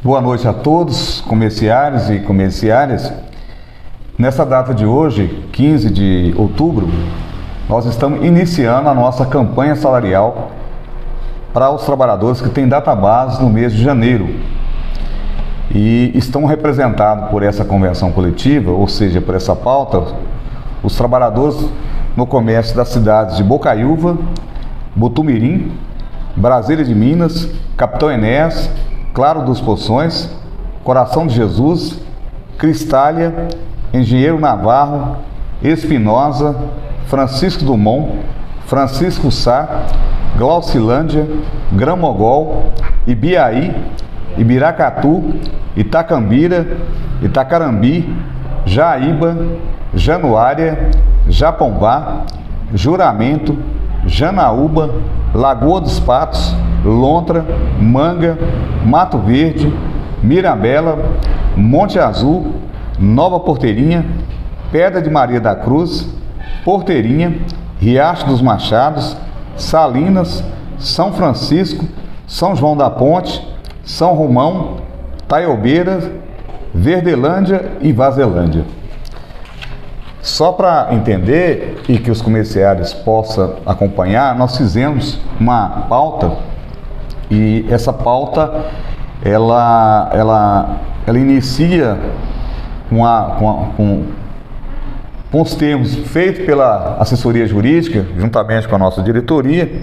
Boa noite a todos, comerciários e comerciárias. Nessa data de hoje, 15 de outubro, nós estamos iniciando a nossa campanha salarial para os trabalhadores que têm database no mês de janeiro e estão representados por essa convenção coletiva, ou seja, por essa pauta, os trabalhadores no comércio das cidades de Bocaiúva, Botumirim, Brasília de Minas, Capitão Enéas, Claro dos Poções, Coração de Jesus, Cristália, Engenheiro Navarro, Espinosa, Francisco Dumont, Francisco Sá, Glaucilândia, Gramogol, Ibiaí, Ibiracatu, Itacambira, Itacarambi, Jaíba, Januária, Japombá, Juramento, Janaúba, Lagoa dos Patos, Lontra, Manga, Mato Verde, Mirabela, Monte Azul, Nova Porteirinha, Pedra de Maria da Cruz, Porteirinha, Riacho dos Machados, Salinas, São Francisco, São João da Ponte, São Romão, Taiobeira, Verdelândia e Vazelândia. Só para entender e que os comerciários possam acompanhar, nós fizemos uma pauta e essa pauta ela inicia com os termos feitos pela assessoria jurídica, juntamente com a nossa diretoria,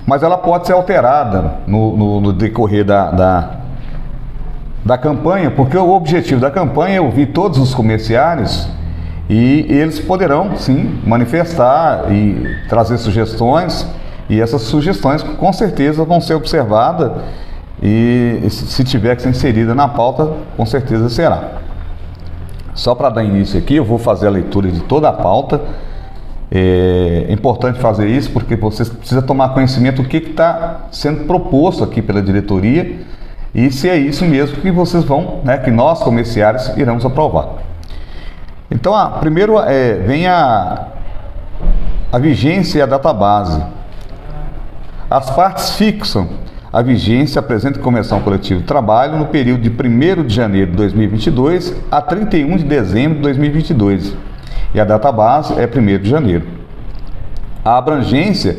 mas ela pode ser alterada no decorrer da campanha, porque o objetivo da campanha é ouvir todos os comerciários e eles poderão, sim, manifestar e trazer sugestões, e essas sugestões com certeza vão ser observadas e se tiver que ser inserida na pauta, com certeza será. Só para dar início aqui, eu vou fazer a leitura de toda a pauta. É importante fazer isso porque vocês precisam tomar conhecimento do que está sendo proposto aqui pela diretoria e se é isso mesmo que vocês vão, que nós comerciários iremos aprovar. Então, primeiro vem a vigência e a database. As partes fixam a vigência apresenta convenção coletiva de trabalho no período de 1º de janeiro de 2022 a 31 de dezembro de 2022 e a database é 1º de janeiro. A abrangência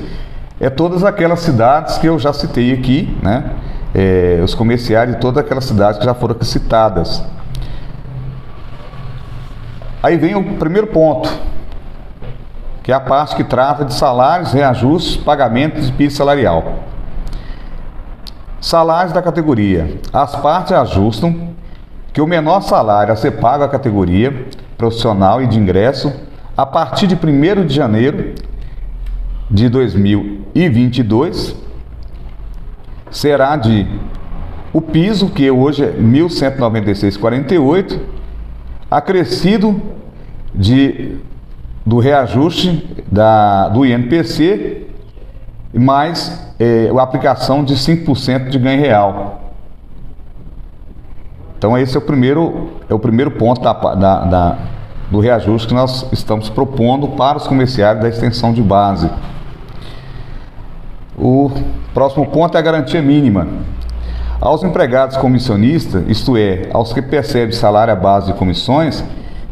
é todas aquelas cidades que eu já citei aqui, os comerciários de todas aquelas cidades que já foram aqui citadas. Aí vem o primeiro ponto, que é a parte que trata de salários, reajustes, pagamentos de piso salarial. Salários da categoria. As partes ajustam que o menor salário a ser pago à categoria profissional e de ingresso a partir de 1º de janeiro de 2022 será o piso, que hoje é R$ 1.196,48, acrescido do reajuste do INPC, mais a aplicação de 5% de ganho real. Então esse é o primeiro ponto do reajuste que nós estamos propondo para os comerciários da extensão de base. O próximo ponto é a garantia mínima. Aos empregados comissionistas, isto é, aos que percebem salário à base de comissões,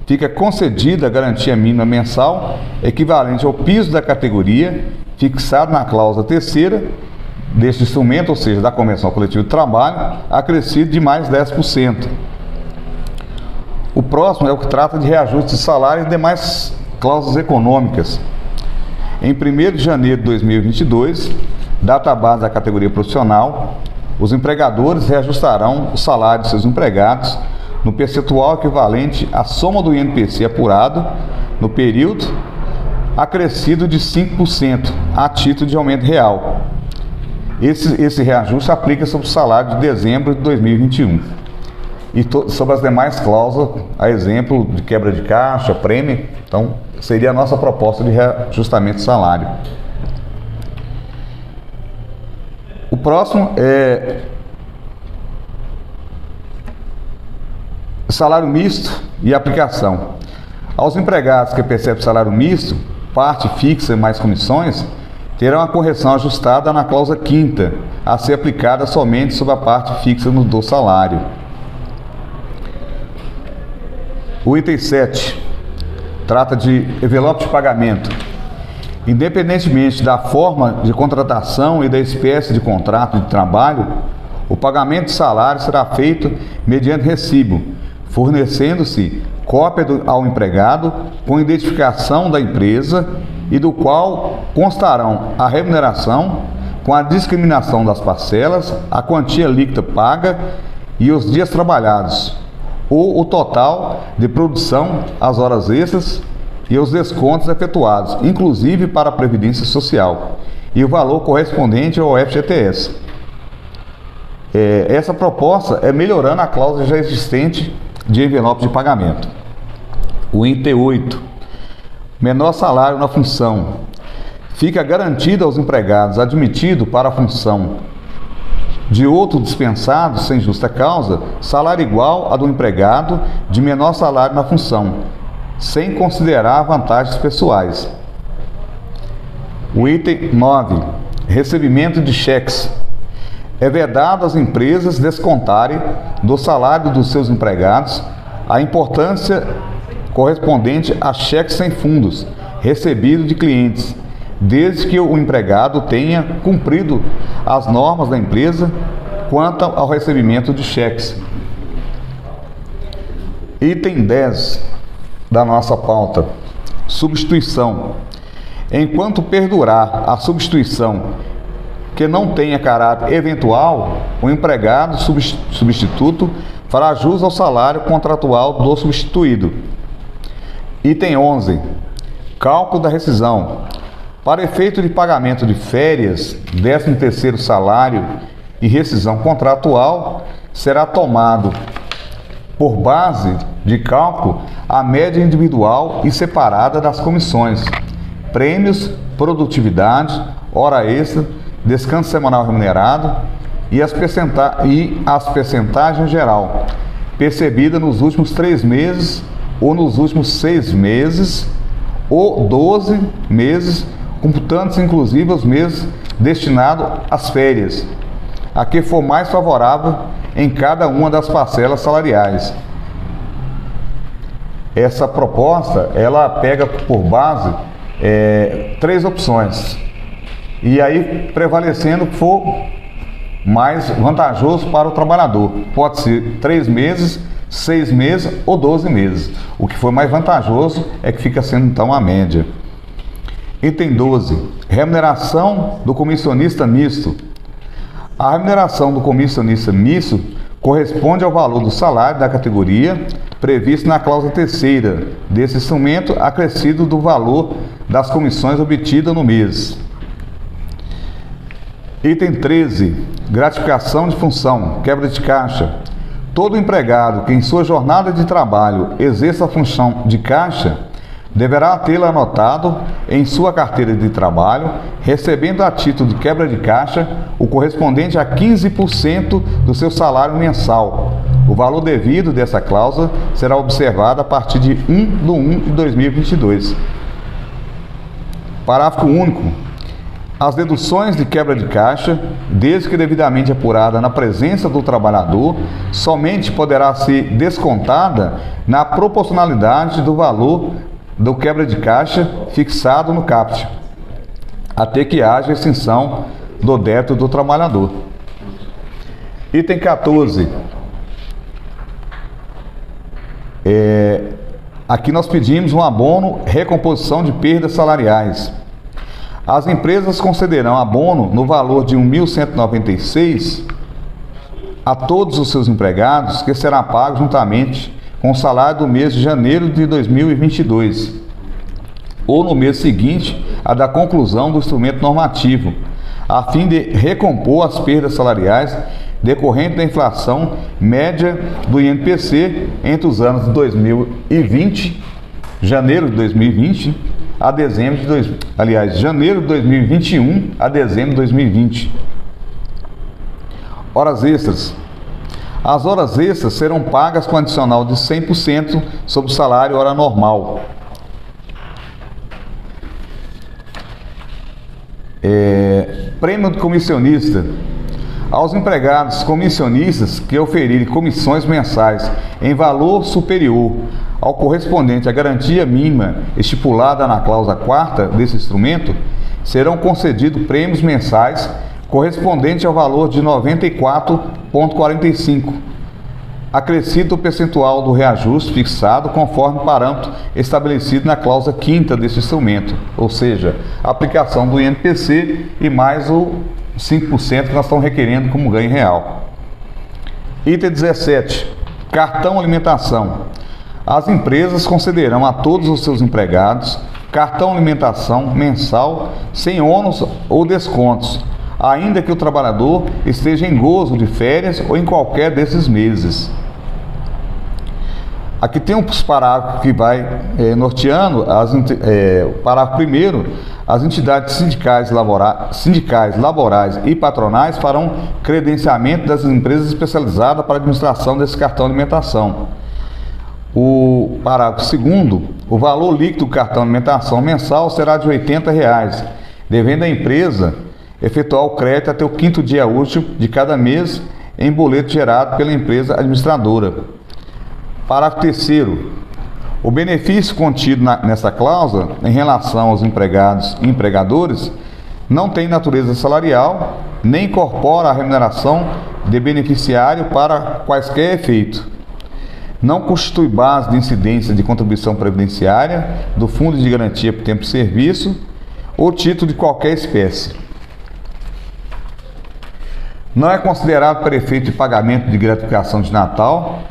fica concedida a garantia mínima mensal equivalente ao piso da categoria, fixado na cláusula 3ª deste instrumento, ou seja, da Convenção Coletiva de Trabalho, acrescido de mais 10%. O próximo é o que trata de reajuste de salário e demais cláusulas econômicas. Em 1º de janeiro de 2022, data base da categoria profissional, os empregadores reajustarão o salário de seus empregados no percentual equivalente à soma do INPC apurado no período, acrescido de 5% a título de aumento real. Esse reajuste aplica sobre o salário de dezembro de 2021 e sobre as demais cláusulas, a exemplo de quebra de caixa, prêmio. Então, seria a nossa proposta de reajustamento de salário. O próximo é salário misto e aplicação. Aos empregados que percebem salário misto, parte fixa e mais comissões, terá uma correção ajustada na cláusula 5ª, a ser aplicada somente sobre a parte fixa do salário. O item 7 trata de envelope de pagamento. Independentemente da forma de contratação e da espécie de contrato de trabalho, o pagamento de salário será feito mediante recibo, fornecendo-se cópia ao empregado com identificação da empresa e do qual constarão a remuneração com a discriminação das parcelas, a quantia líquida paga e os dias trabalhados, ou o total de produção, as horas extras e os descontos efetuados, inclusive para a Previdência Social, e o valor correspondente ao FGTS. Essa proposta é melhorando a cláusula já existente de envelope de pagamento. O item 8, menor salário na função. Fica garantido aos empregados admitidos para a função de outro dispensado sem justa causa, salário igual a do empregado de menor salário na função, sem considerar vantagens pessoais. O item 9, recebimento de cheques. É vedado às empresas descontarem do salário dos seus empregados a importância correspondente a cheques sem fundos recebidos de clientes, desde que o empregado tenha cumprido as normas da empresa quanto ao recebimento de cheques. Item 10 da nossa pauta, substituição. Enquanto perdurar a substituição que não tenha caráter eventual, o empregado substituto fará jus ao salário contratual do substituído. Item 11. Cálculo da rescisão. Para efeito de pagamento de férias, 13º salário e rescisão contratual, será tomado por base de cálculo a média individual e separada das comissões, prêmios, produtividade, hora extra, descanso semanal remunerado e as percentagens geral, percebida nos últimos 3 meses ou nos últimos 6 meses ou 12 meses, computando-se inclusive os meses destinados às férias, a que for mais favorável em cada uma das parcelas salariais. Essa proposta, ela pega por base 3 opções, e aí prevalecendo o que for mais vantajoso para o trabalhador. Pode ser 3 meses, 6 meses ou 12 meses. O que for mais vantajoso é que fica sendo então a média. Item 12. Remuneração do comissionista misto. A remuneração do comissionista misto corresponde ao valor do salário da categoria previsto na cláusula 3ª desse instrumento, acrescido do valor das comissões obtidas no mês. Item 13. Gratificação de função, quebra de caixa. Todo empregado que em sua jornada de trabalho exerça a função de caixa deverá tê-la anotado em sua carteira de trabalho, recebendo a título de quebra de caixa o correspondente a 15% do seu salário mensal. O valor devido dessa cláusula será observado a partir de 1/1/2022. Parágrafo único. As deduções de quebra de caixa, desde que devidamente apurada na presença do trabalhador, somente poderá ser descontada na proporcionalidade do valor do quebra de caixa fixado no CAPT, até que haja extinção do débito do trabalhador. Item 14. Aqui nós pedimos um abono recomposição de perdas salariais. As empresas concederão abono no valor de R$ 1.196 a todos os seus empregados, que será pago juntamente com o salário do mês de janeiro de 2022, ou no mês seguinte a da conclusão do instrumento normativo, a fim de recompor as perdas salariais decorrentes da inflação média do INPC entre os anos de 2020, janeiro de 2020, a dezembro de janeiro de 2021 a dezembro de 2020. Horas extras. As horas extras serão pagas com adicional de 100% sobre o salário hora normal. Prêmio do comissionista. Aos empregados comissionistas que oferirem comissões mensais em valor superior ao correspondente à garantia mínima estipulada na cláusula 4ª desse instrumento, serão concedidos prêmios mensais correspondentes ao valor de 94,45, acrescido o percentual do reajuste fixado conforme parâmetro estabelecido na cláusula 5ª desse instrumento, ou seja, a aplicação do INPC e mais o 5% que nós estamos requerendo como ganho real. Item 17. Cartão alimentação. As empresas concederão a todos os seus empregados cartão alimentação mensal sem ônus ou descontos, ainda que o trabalhador esteja em gozo de férias ou em qualquer desses meses. Aqui tem uns parágrafos que vai norteando, o parágrafo primeiro: as entidades sindicais, laborais e patronais farão credenciamento das empresas especializadas para a administração desse cartão alimentação. O parágrafo segundo: o valor líquido do cartão alimentação mensal será de R$ 80, devendo a empresa efetuar o crédito até o 5º dia útil de cada mês em boleto gerado pela empresa administradora. Parágrafo terceiro: o benefício contido nessa cláusula em relação aos empregados e empregadores não tem natureza salarial, nem incorpora a remuneração de beneficiário para quaisquer efeito. Não constitui base de incidência de contribuição previdenciária, do Fundo de Garantia por Tempo de Serviço ou título de qualquer espécie. Não é considerado para efeito de pagamento de gratificação de Natal,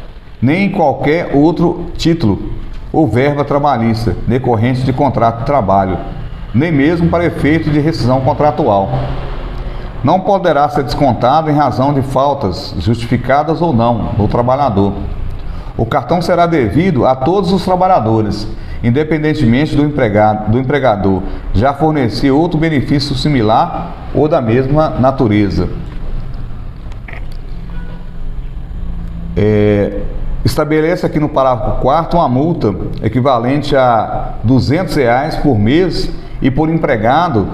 nem em qualquer outro título ou verba trabalhista decorrente de contrato de trabalho, nem mesmo para efeito de rescisão contratual. Não poderá ser descontado em razão de faltas justificadas ou não do trabalhador. O cartão será devido a todos os trabalhadores, independentemente do empregador já fornecer outro benefício similar ou da mesma natureza. Estabelece aqui no parágrafo 4º uma multa equivalente a R$ 200 por mês e por empregado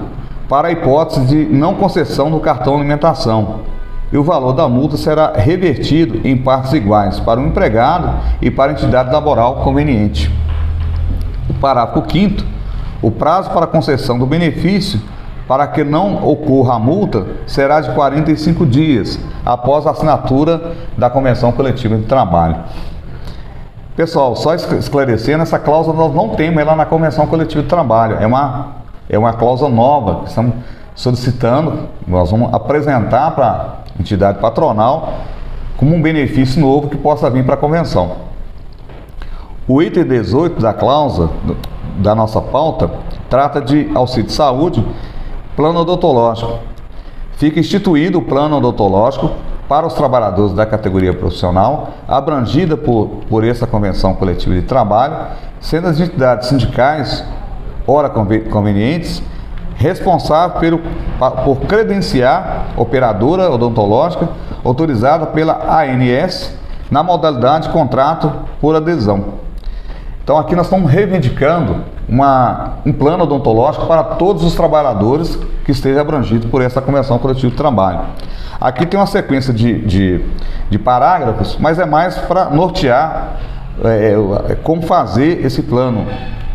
para a hipótese de não concessão do cartão alimentação. E o valor da multa será revertido em partes iguais para o empregado e para a entidade laboral conveniente. O parágrafo 5º: o prazo para concessão do benefício para que não ocorra a multa será de 45 dias após a assinatura da Convenção Coletiva de Trabalho. Pessoal, só esclarecendo, essa cláusula nós não temos ela na Convenção Coletiva de Trabalho. É uma cláusula nova que estamos solicitando, nós vamos apresentar para a entidade patronal como um benefício novo que possa vir para a convenção. O item 18 da cláusula da nossa pauta trata de auxílio de saúde, plano odontológico. Fica instituído o plano odontológico para os trabalhadores da categoria profissional abrangida por essa convenção coletiva de trabalho, sendo as entidades sindicais, ora convenientes, responsável por credenciar operadora odontológica autorizada pela ANS na modalidade de contrato por adesão. Então aqui nós estamos reivindicando um plano odontológico para todos os trabalhadores que esteja abrangido por essa Convenção Coletiva de Trabalho. Aqui tem uma sequência de parágrafos, mas é mais para nortear como fazer esse plano.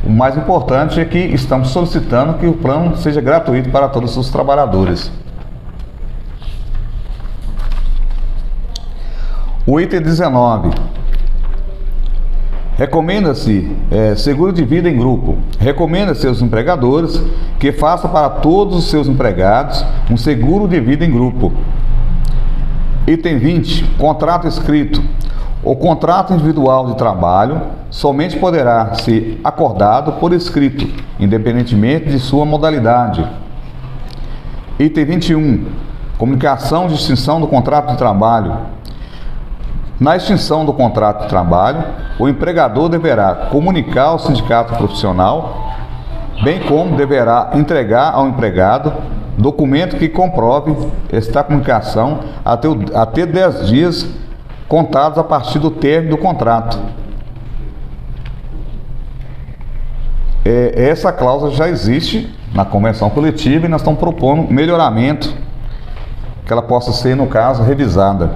O mais importante é que estamos solicitando que o plano seja gratuito para todos os trabalhadores. O item 19. Recomenda-se seguro de vida em grupo. Recomenda-se aos empregadores que façam para todos os seus empregados um seguro de vida em grupo. Item 20. Contrato escrito. O contrato individual de trabalho somente poderá ser acordado por escrito, independentemente de sua modalidade. Item 21. Comunicação de extinção do contrato de trabalho. Na extinção do contrato de trabalho, o empregador deverá comunicar ao sindicato profissional, bem como deverá entregar ao empregado documento que comprove esta comunicação até 10 dias contados a partir do término do contrato. essa cláusula já existe na convenção coletiva e nós estamos propondo melhoramento, que ela possa ser, no caso, revisada.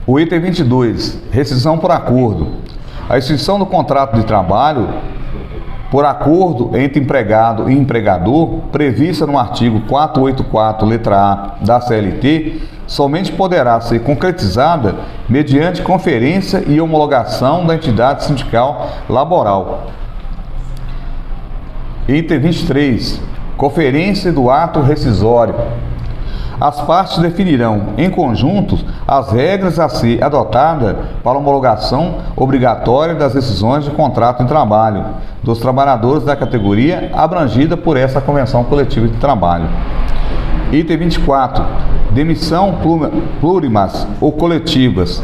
O item 22, rescisão por acordo. A extinção do contrato de trabalho por acordo entre empregado e empregador, prevista no artigo 484, letra A da CLT, somente poderá ser concretizada mediante conferência e homologação da entidade sindical laboral. Item 23, conferência do ato rescisório. As partes definirão, em conjunto, as regras a ser adotadas para a homologação obrigatória das rescisões de contrato de trabalho dos trabalhadores da categoria abrangida por essa Convenção Coletiva de Trabalho. Item 24. Demissão plurimas ou coletivas.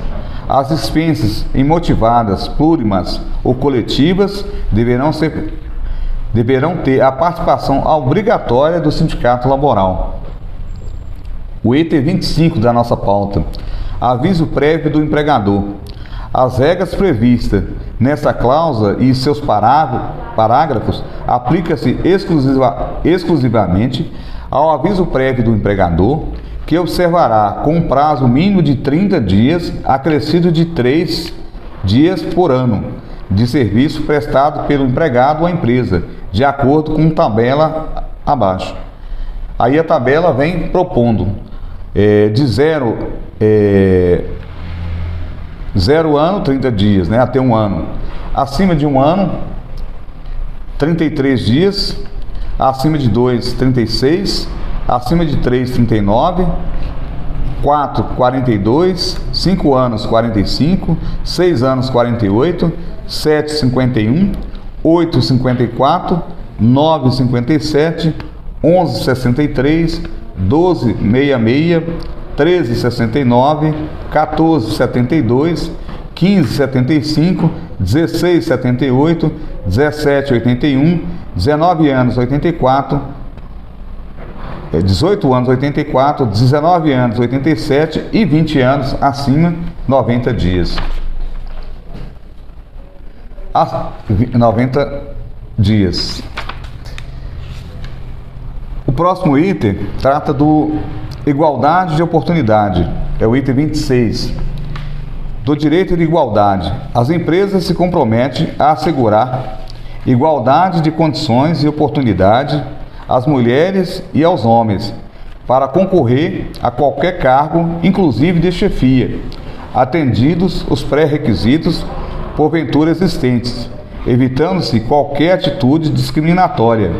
As dispensas imotivadas plurimas ou coletivas deverão ter a participação obrigatória do sindicato laboral. O item 25 da nossa pauta, aviso prévio do empregador. As regras previstas nessa cláusula e seus parágrafos aplicam-se exclusivamente ao aviso prévio do empregador, que observará com um prazo mínimo de 30 dias, acrescido de 3 dias por ano, de serviço prestado pelo empregado à empresa, de acordo com tabela abaixo. Aí a tabela vem propondo de 0 ano, 30 dias, né, até 1 ano. Acima de 1 ano, 33 dias. Acima de 2, 36. Acima de 3, 39. 4, 42. 5 anos, 45. 6 anos, 48. 7, 51. 8, 54. 9, 57. 11, 63. 12, 66, 13, 69, 14, 72, 15, 75, 16, 78, 17, 81, 19 anos, 84, 18 anos, 84, 19 anos, 87 e 20 anos acima, 90 dias. 90 dias. O próximo item trata do igualdade de oportunidade, é o item 26, do direito de igualdade. As empresas se comprometem a assegurar igualdade de condições e oportunidade às mulheres e aos homens para concorrer a qualquer cargo, inclusive de chefia, atendidos os pré-requisitos porventura existentes, evitando-se qualquer atitude discriminatória,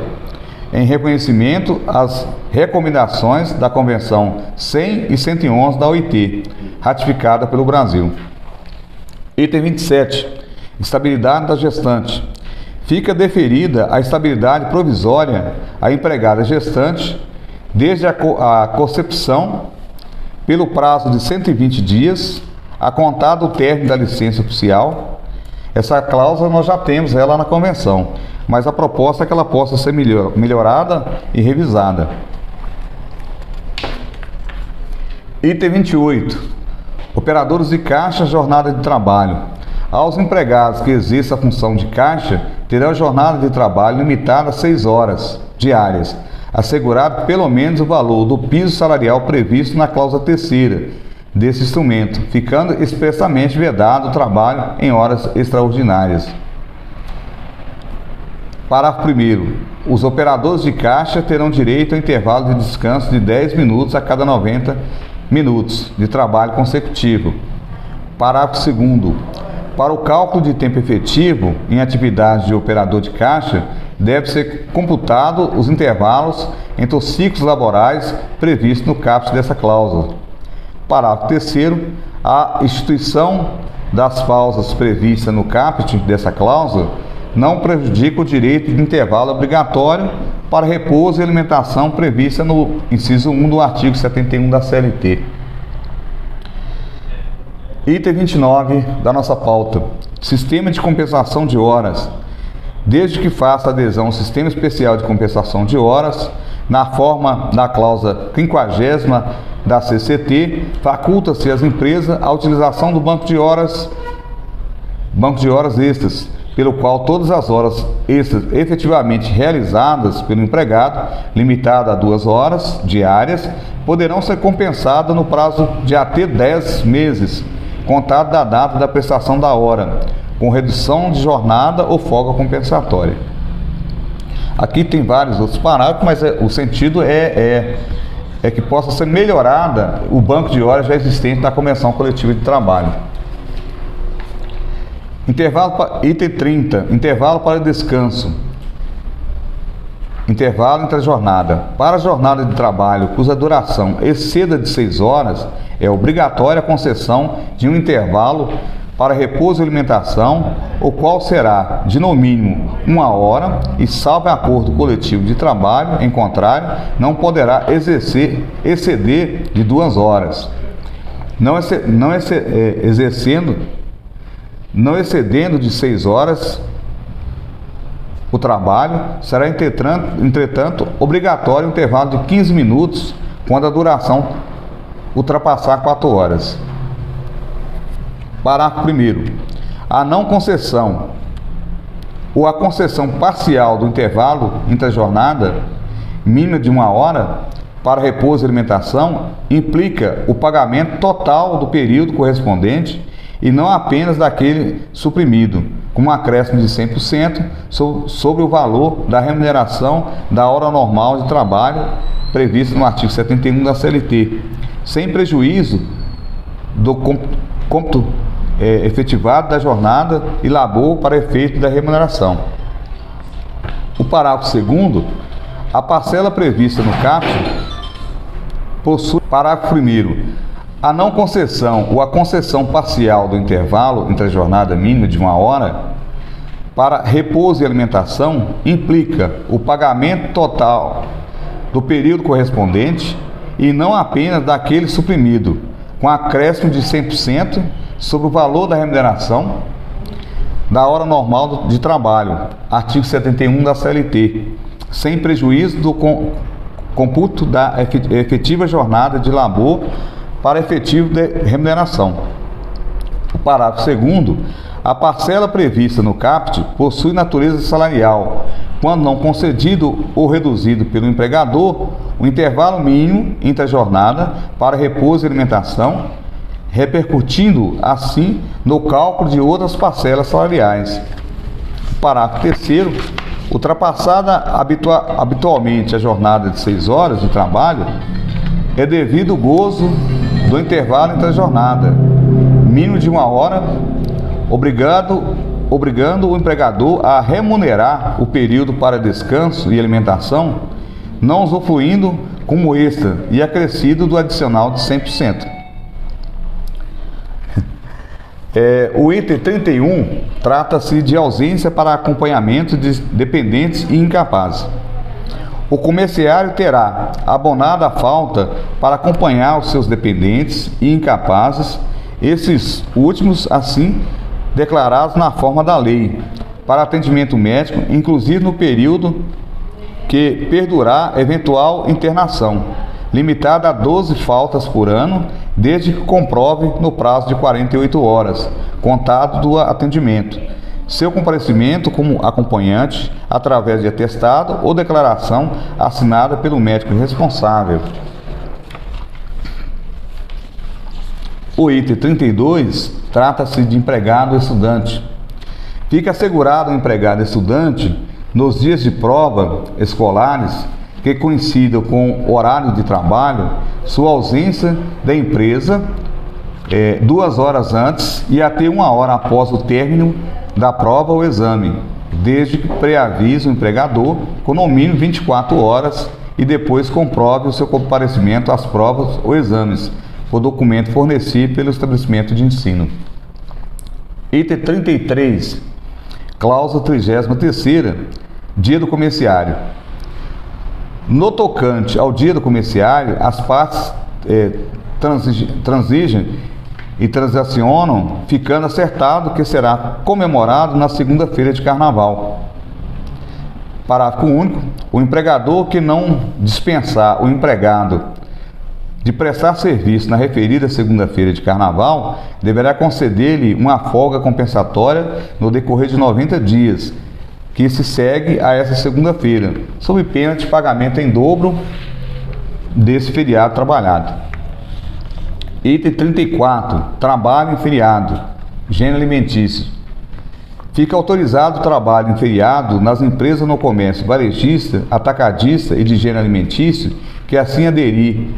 em reconhecimento às recomendações da Convenção 100 e 111 da OIT, ratificada pelo Brasil. Item 27. Estabilidade da gestante. Fica deferida a estabilidade provisória à empregada gestante desde a concepção pelo prazo de 120 dias, a contar do término da licença oficial. Essa cláusula nós já temos ela na Convenção, mas a proposta é que ela possa ser melhorada e revisada. Item 28. Operadores de caixa, jornada de trabalho. Aos empregados que exerçam a função de caixa, terão jornada de trabalho limitada a 6 horas diárias, assegurado pelo menos o valor do piso salarial previsto na cláusula 3ª desse instrumento, ficando expressamente vedado o trabalho em horas extraordinárias. Parágrafo 1º. Os operadores de caixa terão direito a intervalo de descanso de 10 minutos a cada 90 minutos de trabalho consecutivo. Parágrafo 2º. Para o cálculo de tempo efetivo em atividade de operador de caixa, deve ser computado os intervalos entre os ciclos laborais previstos no caput dessa cláusula. Parágrafo 3º. A instituição das pausas previstas no caput dessa cláusula não prejudica o direito de intervalo obrigatório para repouso e alimentação prevista no inciso 1 do artigo 71 da CLT. Item 29 da nossa pauta. Sistema de compensação de horas. Desde que faça adesão ao Sistema Especial de Compensação de Horas, na forma da cláusula 50ª da CCT, faculta-se às empresas a utilização do banco de horas banco de horas extras, pelo qual todas as horas extras efetivamente realizadas pelo empregado, limitado a 2 horas diárias, poderão ser compensadas no prazo de até 10 meses, contado da data da prestação da hora, com redução de jornada ou folga compensatória. Aqui tem vários outros parágrafos, mas o sentido é que possa ser melhorada o banco de horas já existente da Convenção Coletiva de Trabalho. Item 30, intervalo para descanso. Intervalo entre a jornada. Para a jornada de trabalho cuja duração exceda de 6 horas, é obrigatória a concessão de um intervalo para repouso e alimentação, o qual será de no mínimo 1 hora e, salvo acordo coletivo de trabalho, em contrário, não poderá exceder de 2 horas. Não excedendo de 6 horas o trabalho, será entretanto obrigatório um intervalo de 15 minutos quando a duração ultrapassar 4 horas. Parágrafo 1º. A não concessão ou a concessão parcial do intervalo entre a jornada mínima de 1 hora para repouso e alimentação implica o pagamento total do período correspondente e não apenas daquele suprimido, com um acréscimo de 100% sobre o valor da remuneração da hora normal de trabalho prevista no artigo 71 da CLT, sem prejuízo do cômputo efetivado da jornada e labor para efeito da remuneração. O parágrafo 2º, a parcela prevista no caput possui. Parágrafo 1º. A não concessão ou a concessão parcial do intervalo entre a jornada mínima de 1 hora para repouso e alimentação implica o pagamento total do período correspondente e não apenas daquele suprimido, com acréscimo de 100% sobre o valor da remuneração da hora normal de trabalho, artigo 71 da CLT, sem prejuízo do cômputo da efetiva jornada de labor para efetivo de remuneração. O parágrafo 2º, a parcela prevista no caput possui natureza salarial, quando não concedido ou reduzido pelo empregador o intervalo mínimo entre a jornada para repouso e alimentação, repercutindo assim no cálculo de outras parcelas salariais. Parágrafo 3º, ultrapassada habitualmente a jornada de 6 horas de trabalho, é devido o gozo do intervalo entre a jornada, mínimo de 1 hora, obrigando o empregador a remunerar o período para descanso e alimentação, não usufruindo como extra e acrescido do adicional de 100%. O item 31 trata-se de ausência para acompanhamento de dependentes e incapazes. O comerciário terá abonado a falta para acompanhar os seus dependentes e incapazes, esses últimos assim declarados na forma da lei, para atendimento médico, inclusive no período que perdurar eventual internação, limitada a 12 faltas por ano, desde que comprove no prazo de 48 horas, contado do atendimento, seu comparecimento como acompanhante através de atestado ou declaração assinada pelo médico responsável. O item 32 trata-se de empregado estudante. Fica assegurado ao empregado estudante, nos dias de prova escolares, que coincidam com o horário de trabalho, sua ausência da empresa 2 horas antes e até 1 hora após o término da prova ou exame, desde que preavise o empregador com no mínimo 24 horas e depois comprove o seu comparecimento às provas ou exames, por documento fornecido pelo estabelecimento de ensino. Item 33, cláusula 33ª, dia do comerciário. No tocante ao dia do comerciário, as partes transigem e transacionam, ficando acertado que será comemorado na segunda-feira de carnaval. Parágrafo único. O empregador que não dispensar o empregado de prestar serviço na referida segunda-feira de carnaval, deverá conceder-lhe uma folga compensatória no decorrer de 90 dias, que se segue a essa segunda-feira, sob pena de pagamento em dobro desse feriado trabalhado. Item 34. Trabalho em feriado. Gênero alimentício. Fica autorizado o trabalho em feriado nas empresas no comércio varejista, atacadista e de gênero alimentício que assim aderirem,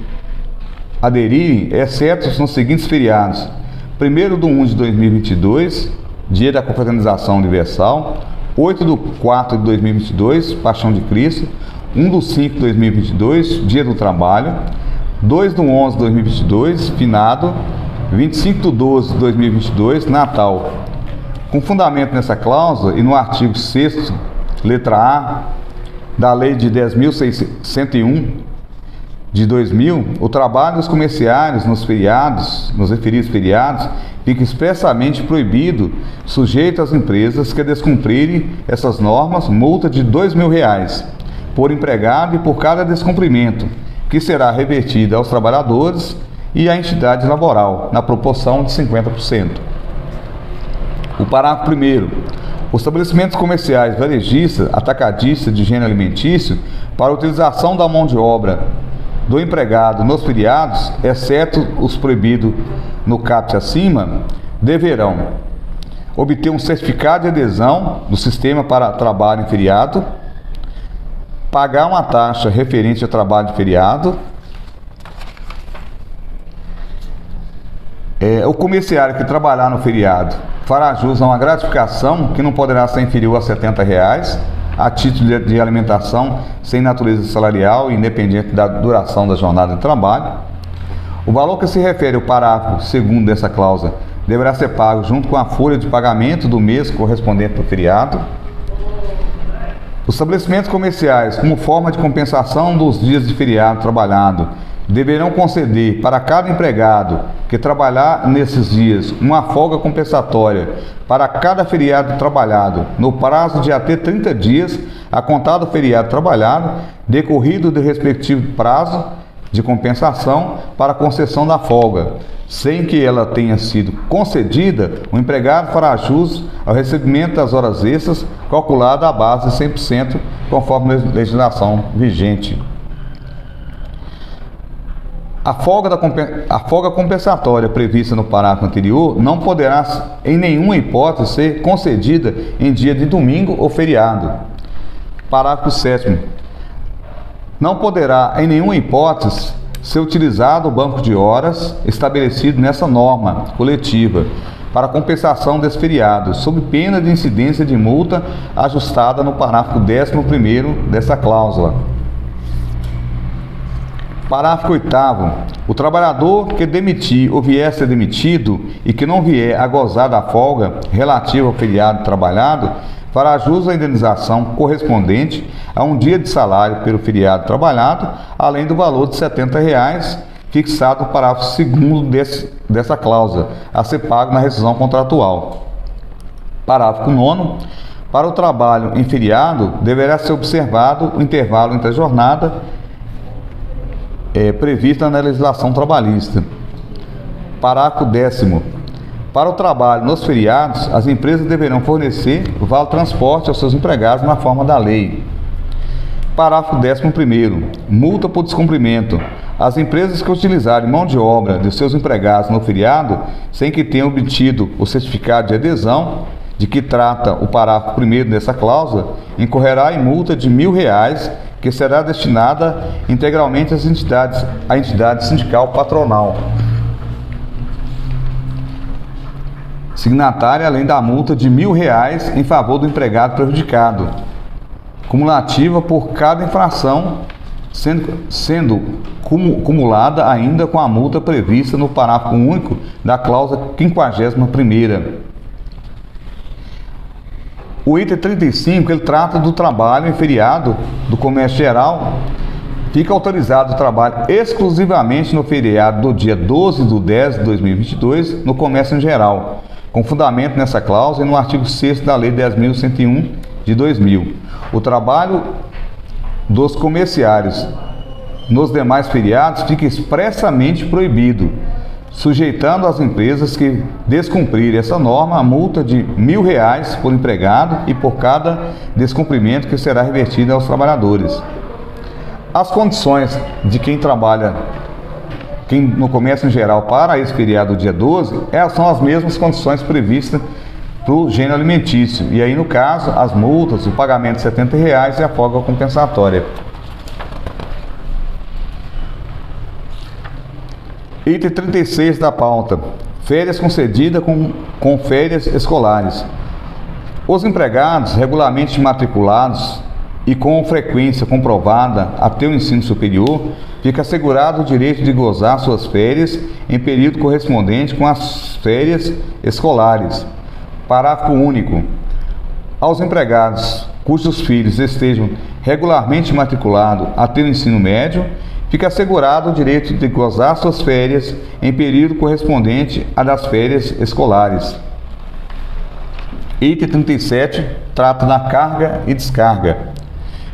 exceto nos seguintes feriados: 1º de 2022, dia da confraternização universal; 8/4 de 2022, Paixão de Cristo; 1/5 de 2022, Dia do Trabalho; 2/11 de 2022, Finado; 25/12 de 2022, Natal. Com fundamento nessa cláusula e no artigo 6º, letra A, da Lei de 10.601 de 2000, o trabalho dos comerciários nos feriados, nos referidos feriados, fica expressamente proibido, sujeito às empresas que descumprirem essas normas, multa de R$2.000 por empregado e por cada descumprimento, que será revertida aos trabalhadores e à entidade laboral, na proporção de 50%. O parágrafo 1º. Os estabelecimentos comerciais varejistas, atacadistas de gênero alimentício, para a utilização da mão de obra do empregado nos feriados, exceto os proibidos no caput acima, deverão obter um certificado de adesão do sistema para trabalho em feriado, pagar uma taxa referente ao trabalho de feriado. O comerciário que trabalhar no feriado fará jus a uma gratificação que não poderá ser inferior a R$70, a título de alimentação sem natureza salarial e independente da duração da jornada de trabalho. O valor que se refere ao parágrafo 2º dessa cláusula deverá ser pago junto com a folha de pagamento do mês correspondente ao feriado. Os estabelecimentos comerciais, como forma de compensação dos dias de feriado trabalhado, deverão conceder para cada empregado que trabalhar nesses dias uma folga compensatória para cada feriado trabalhado, no prazo de até 30 dias, a contar do feriado trabalhado, decorrido do respectivo prazo de compensação para concessão da folga. Sem que ela tenha sido concedida, o empregado fará jus ao recebimento das horas extras, calculada à base de 100%, conforme a legislação vigente. A folga compensatória prevista no parágrafo anterior não poderá, em nenhuma hipótese, ser concedida em dia de domingo ou feriado. Parágrafo 7º. Não poderá, em nenhuma hipótese, ser utilizado o banco de horas estabelecido nessa norma coletiva para compensação desse feriado, sob pena de incidência de multa ajustada no parágrafo 11º dessa cláusula. Parágrafo 8º. O trabalhador que demitir ou vier a ser demitido e que não vier a gozar da folga relativa ao feriado trabalhado, fará jus à indenização correspondente a um dia de salário pelo feriado trabalhado, além do valor de R$70, fixado no parágrafo 2º dessa cláusula, a ser pago na rescisão contratual. Parágrafo 9º. Para o trabalho em feriado, deverá ser observado o intervalo entre a jornada prevista na legislação trabalhista. Parágrafo 10º. Para o trabalho nos feriados, as empresas deverão fornecer o vale-transporte aos seus empregados na forma da lei. Parágrafo 11º. Multa por descumprimento. As empresas que utilizarem mão de obra de seus empregados no feriado, sem que tenham obtido o certificado de adesão, de que trata o parágrafo 1º dessa cláusula, incorrerá em multa de R$1.000, que será destinada integralmente à entidade sindical patronal signatária, além da multa de R$1.000 em favor do empregado prejudicado, cumulativa por cada infração, sendo cumulada ainda com a multa prevista no parágrafo único da cláusula 51ª. O item 35, ele trata do trabalho em feriado do comércio geral. Fica autorizado o trabalho exclusivamente no feriado do dia 12/10 de 2022 no comércio em geral, com fundamento nessa cláusula e no artigo 6º da Lei 10.101 de 2000. O trabalho dos comerciários nos demais feriados fica expressamente proibido, sujeitando as empresas que descumprirem essa norma a multa de R$ 1.000 por empregado e por cada descumprimento que será revertido aos trabalhadores. As condições de quem trabalha no comércio em geral para esse feriado dia 12, são as mesmas condições previstas para o gênero alimentício. E aí, no caso, as multas, o pagamento de R$ 70 e a folga compensatória. Item 36 da pauta. Férias concedidas com férias escolares. Os empregados regularmente matriculados e com frequência comprovada até o ensino superior, fica assegurado o direito de gozar suas férias em período correspondente com as férias escolares. Parágrafo único. Aos empregados cujos filhos estejam regularmente matriculados até o ensino médio, fica assegurado o direito de gozar suas férias em período correspondente à das férias escolares. Item 37 trata da carga e descarga.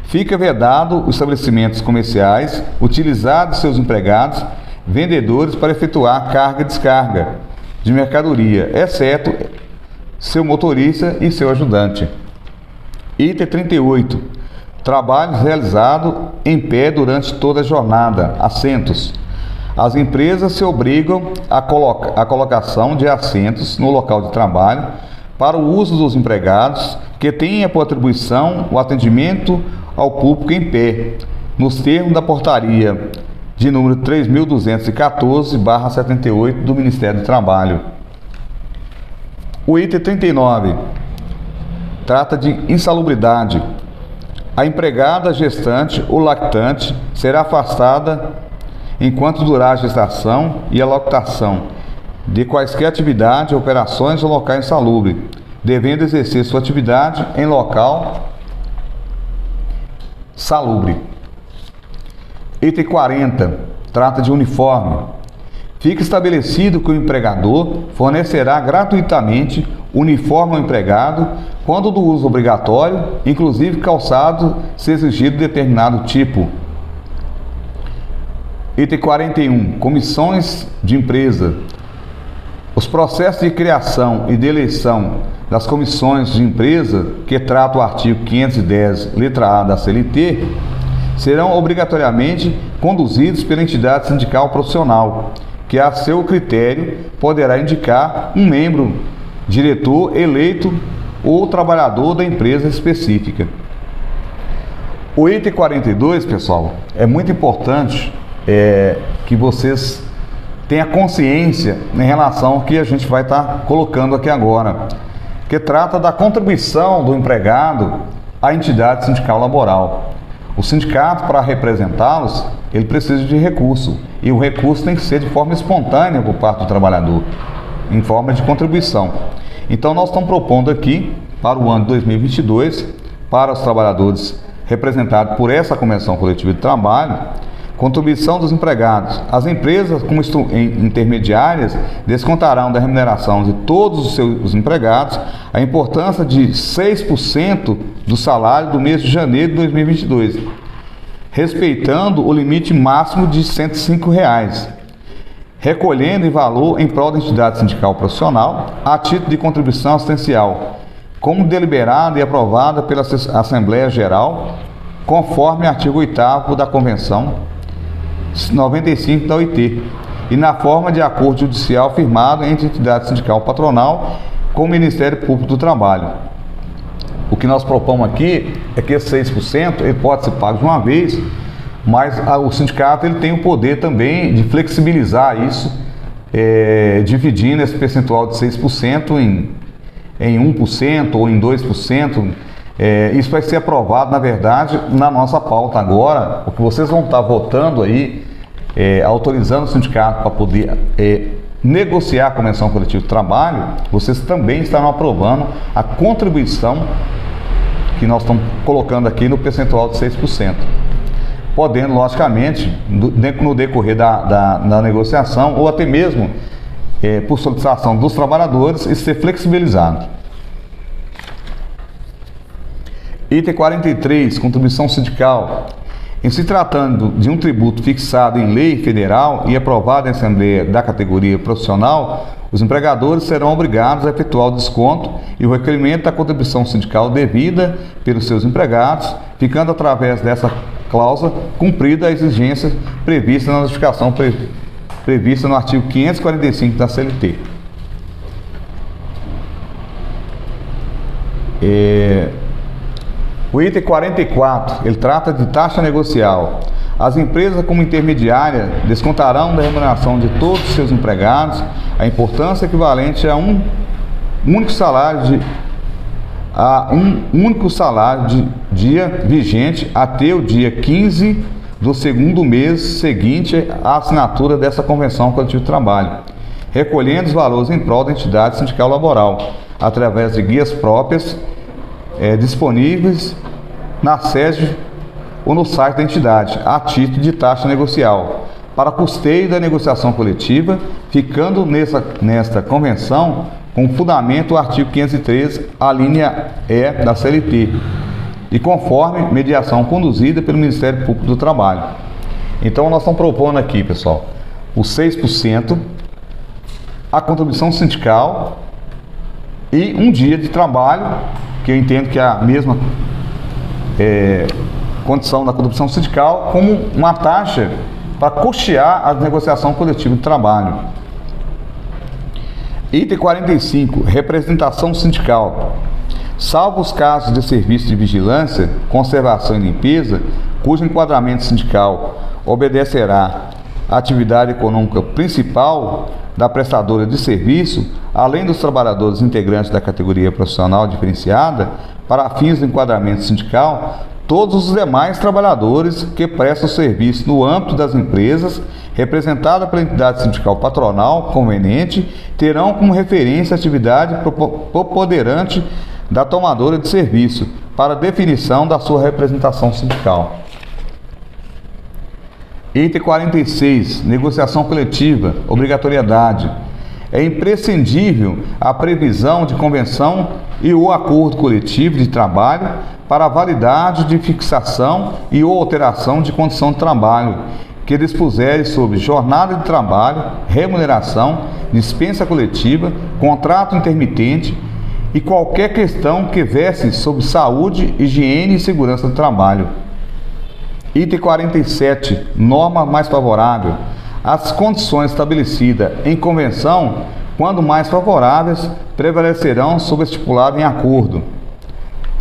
Fica vedado os estabelecimentos comerciais utilizar seus empregados vendedores para efetuar carga e descarga de mercadoria, exceto seu motorista e seu ajudante. Item 38. Trabalhos realizados em pé durante toda a jornada. Assentos. As empresas se obrigam à colocação de assentos no local de trabalho para o uso dos empregados que tenha por atribuição o atendimento ao público em pé, nos termos da portaria de número 3.214/78 do Ministério do Trabalho. O item 39 trata de insalubridade. A empregada gestante ou lactante será afastada enquanto durar a gestação e a lactação de quaisquer atividade, operações ou local insalubre, devendo exercer sua atividade em local salubre. Item 40 trata de uniforme. Fica estabelecido que o empregador fornecerá gratuitamente uniforme ao empregado quando do uso obrigatório, inclusive calçado, se exigido determinado tipo. Item 41. Comissões de empresa. Os processos de criação e de eleição das comissões de empresa, que trata o artigo 510, letra A da CLT, serão obrigatoriamente conduzidos pela entidade sindical profissional, que a seu critério poderá indicar um membro, diretor eleito ou trabalhador da empresa específica. O item 42, pessoal, é muito importante que vocês tenham consciência em relação ao que a gente vai estar colocando aqui agora, que trata da contribuição do empregado à entidade sindical laboral. O sindicato, para representá-los, ele precisa de recurso, e o recurso tem que ser de forma espontânea por parte do trabalhador, em forma de contribuição. Então nós estamos propondo aqui, para o ano de 2022, para os trabalhadores representados por essa Convenção Coletiva de Trabalho, contribuição dos empregados. As empresas, como intermediárias, descontarão da remuneração de todos os seus empregados a importância de 6% do salário do mês de janeiro de 2022, respeitando o limite máximo de R$ 105, recolhendo em valor em prol da entidade sindical profissional a título de contribuição assistencial, como deliberada e aprovada pela Assembleia Geral, conforme artigo 8º da Convenção 95 da OIT, e na forma de acordo judicial firmado entre a entidade sindical patronal com o Ministério Público do Trabalho. O que nós propomos aqui é que esse 6% ele pode ser pago de uma vez, mas o sindicato ele tem o poder também de flexibilizar isso, dividindo esse percentual de 6% em 1% ou em 2%. Isso vai ser aprovado, na verdade, na nossa pauta agora. O que vocês vão estar votando aí, autorizando o sindicato para poder negociar a Convenção Coletiva de Trabalho, vocês também estarão aprovando a contribuição que nós estamos colocando aqui no percentual de 6%. Podendo, logicamente, no decorrer da negociação, ou até mesmo por solicitação dos trabalhadores, isso ser flexibilizado. Item 43, contribuição sindical. Em se tratando de um tributo fixado em lei federal e aprovado em Assembleia da categoria profissional, os empregadores serão obrigados a efetuar o desconto e o recolhimento da contribuição sindical devida pelos seus empregados, ficando através dessa cláusula cumprida a exigência prevista na notificação prevista no artigo 545 da CLT. O item 44, ele trata de taxa negocial. As empresas como intermediária descontarão da remuneração de todos os seus empregados a importância equivalente a um único salário de dia vigente até o dia 15 do segundo mês seguinte à assinatura dessa convenção coletiva de trabalho, recolhendo os valores em prol da entidade sindical laboral, através de guias próprias disponíveis na sede ou no site da entidade, a título de taxa negocial, para custeio da negociação coletiva, ficando nesta convenção com fundamento o artigo 503, a linha E da CLT, e conforme mediação conduzida pelo Ministério Público do Trabalho. Então, nós estamos propondo aqui, pessoal, os 6%, a contribuição sindical e um dia de trabalho, que eu entendo que é a mesma condição da contribuição sindical, como uma taxa para custear a negociação coletiva de trabalho. Item 45, representação sindical. Salvo os casos de serviço de vigilância, conservação e limpeza, cujo enquadramento sindical obedecerá à atividade econômica principal da prestadora de serviço, além dos trabalhadores integrantes da categoria profissional diferenciada, para fins do enquadramento sindical, todos os demais trabalhadores que prestam serviço no âmbito das empresas representadas pela entidade sindical patronal conveniente terão como referência a atividade preponderante da tomadora de serviço para definição da sua representação sindical. Item 46, negociação coletiva, obrigatoriedade. É imprescindível a previsão de convenção e o acordo coletivo de trabalho para a validade de fixação e ou alteração de condição de trabalho, que dispuserem sobre jornada de trabalho, remuneração, dispensa coletiva, contrato intermitente e qualquer questão que verse sobre saúde, higiene e segurança do trabalho. Item 47, norma mais favorável. As condições estabelecidas em convenção, quando mais favoráveis, prevalecerão sobre o estipulado em acordo.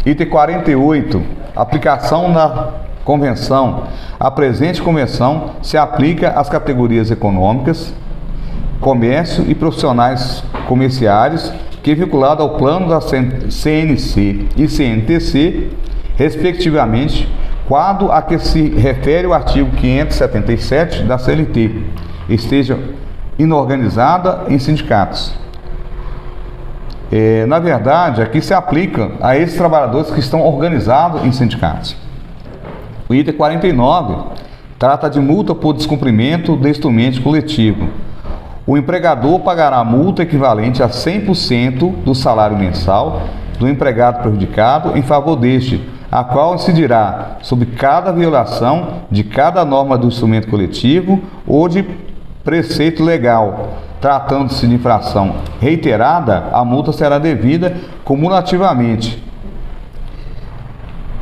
Item 48, aplicação da convenção. A presente convenção se aplica às categorias econômicas, comércio e profissionais comerciários que é vinculado ao plano da CNC e CNTC, respectivamente, quando a que se refere o artigo 577 da CLT, esteja inorganizada em sindicatos. Na verdade, aqui se aplica a esses trabalhadores que estão organizados em sindicatos. O item 49 trata de multa por descumprimento do instrumento coletivo. O empregador pagará multa equivalente a 100% do salário mensal do empregado prejudicado em favor deste, a qual incidirá sobre cada violação de cada norma do instrumento coletivo ou de preceito legal. Tratando-se de infração reiterada, a multa será devida cumulativamente.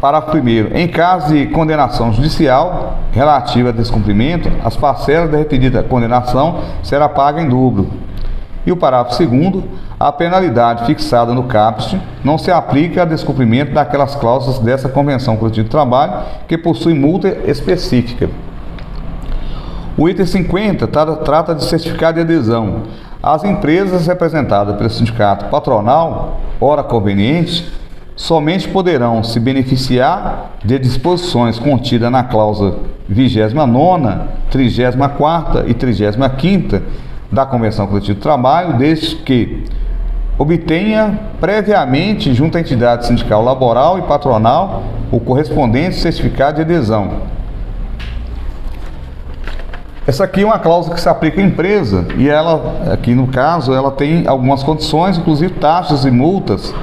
Parágrafo 1º. Em caso de condenação judicial relativa a descumprimento, as parcelas da referida condenação será paga em dobro. E o parágrafo 2º. A penalidade fixada no caput não se aplica a descumprimento daquelas cláusulas dessa Convenção Coletiva de Trabalho que possui multa específica. O item 50 trata de certificado de adesão. As empresas representadas pelo sindicato patronal, ora conveniente, somente poderão se beneficiar de disposições contidas na cláusula 29ª, 34ª e 35ª da Convenção Coletiva de Trabalho, desde que obtenha previamente, junto à entidade sindical laboral e patronal, o correspondente certificado de adesão. Essa aqui é uma cláusula que se aplica à empresa e ela, aqui no caso, ela tem algumas condições, inclusive taxas e multas,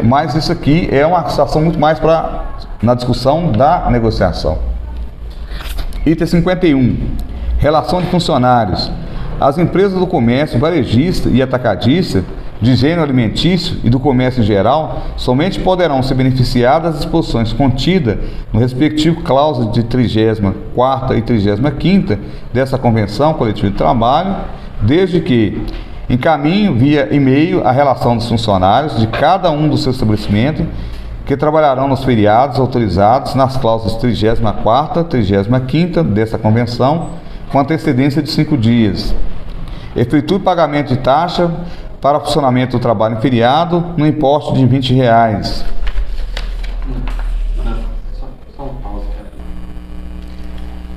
mas isso aqui é uma situação muito mais para na discussão da negociação. Item 51. Relação de funcionários. As empresas do comércio varejista e atacadista, de gênero alimentício e do comércio em geral, somente poderão se beneficiar das disposições contidas no respectivo cláusula de 34ª e 35ª dessa Convenção Coletiva de Trabalho, desde que encaminhem via e-mail a relação dos funcionários de cada um dos seus estabelecimentos que trabalharão nos feriados autorizados nas cláusulas 34ª e 35ª dessa Convenção, com antecedência de 5 dias. Efetue pagamento de taxa para funcionamento do trabalho em feriado no importe de R$20.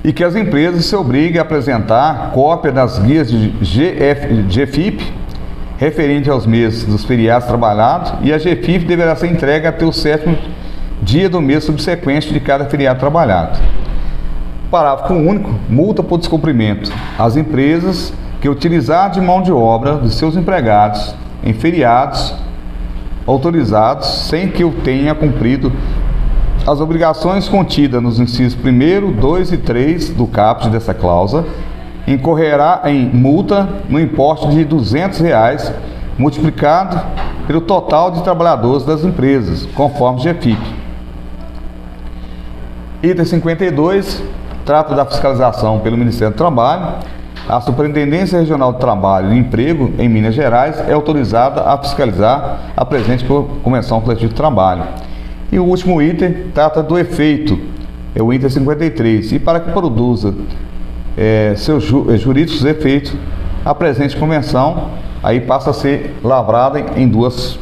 E que as empresas se obriguem a apresentar cópia das guias de GFIP referente aos meses dos feriados trabalhados, e a GFIP deverá ser entregue até o 7º dia do mês subsequente de cada feriado trabalhado. Parágrafo único. Multa por descumprimento. As empresas que utilizar de mão de obra de seus empregados em feriados autorizados sem que o tenha cumprido as obrigações contidas nos incisos 1º, 2 e 3 do caput dessa cláusula, incorrerá em multa no importe de R$200 multiplicado pelo total de trabalhadores das empresas, conforme GFIP. Item 52 trata da fiscalização pelo Ministério do Trabalho. A Superintendência Regional de Trabalho e Emprego em Minas Gerais é autorizada a fiscalizar a presente Convenção Coletiva de Trabalho. E o último item trata do efeito, é o item 53, e para que produza seus jurídicos efeitos, a presente convenção aí passa a ser lavrada em duas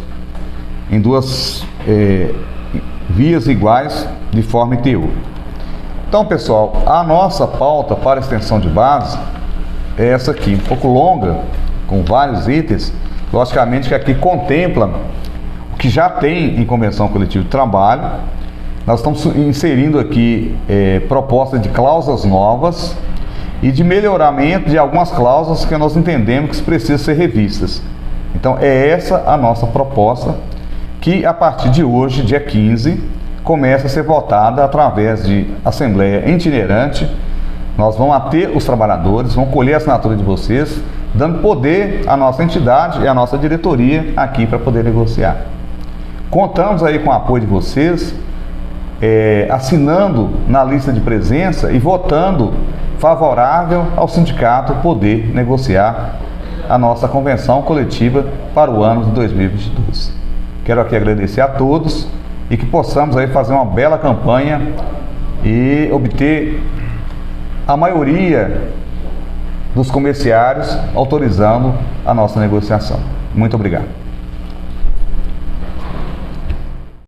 vias iguais de forma e teor. Então, pessoal, a nossa pauta para extensão de base é essa aqui, um pouco longa, com vários itens. Logicamente que aqui contempla o que já tem em convenção coletiva de trabalho. Nós estamos inserindo aqui propostas de cláusulas novas e de melhoramento de algumas cláusulas que nós entendemos que precisam ser revistas. Então é essa a nossa proposta, que a partir de hoje, dia 15, começa a ser votada através de assembleia itinerante. Nós vamos ater os trabalhadores, vamos colher a assinatura de vocês, dando poder à nossa entidade e à nossa diretoria aqui para poder negociar. Contamos aí com o apoio de vocês, assinando na lista de presença e votando favorável ao sindicato poder negociar a nossa convenção coletiva para o ano de 2022. Quero aqui agradecer a todos e que possamos aí fazer uma bela campanha e obter a maioria dos comerciários autorizando a nossa negociação. Muito obrigado.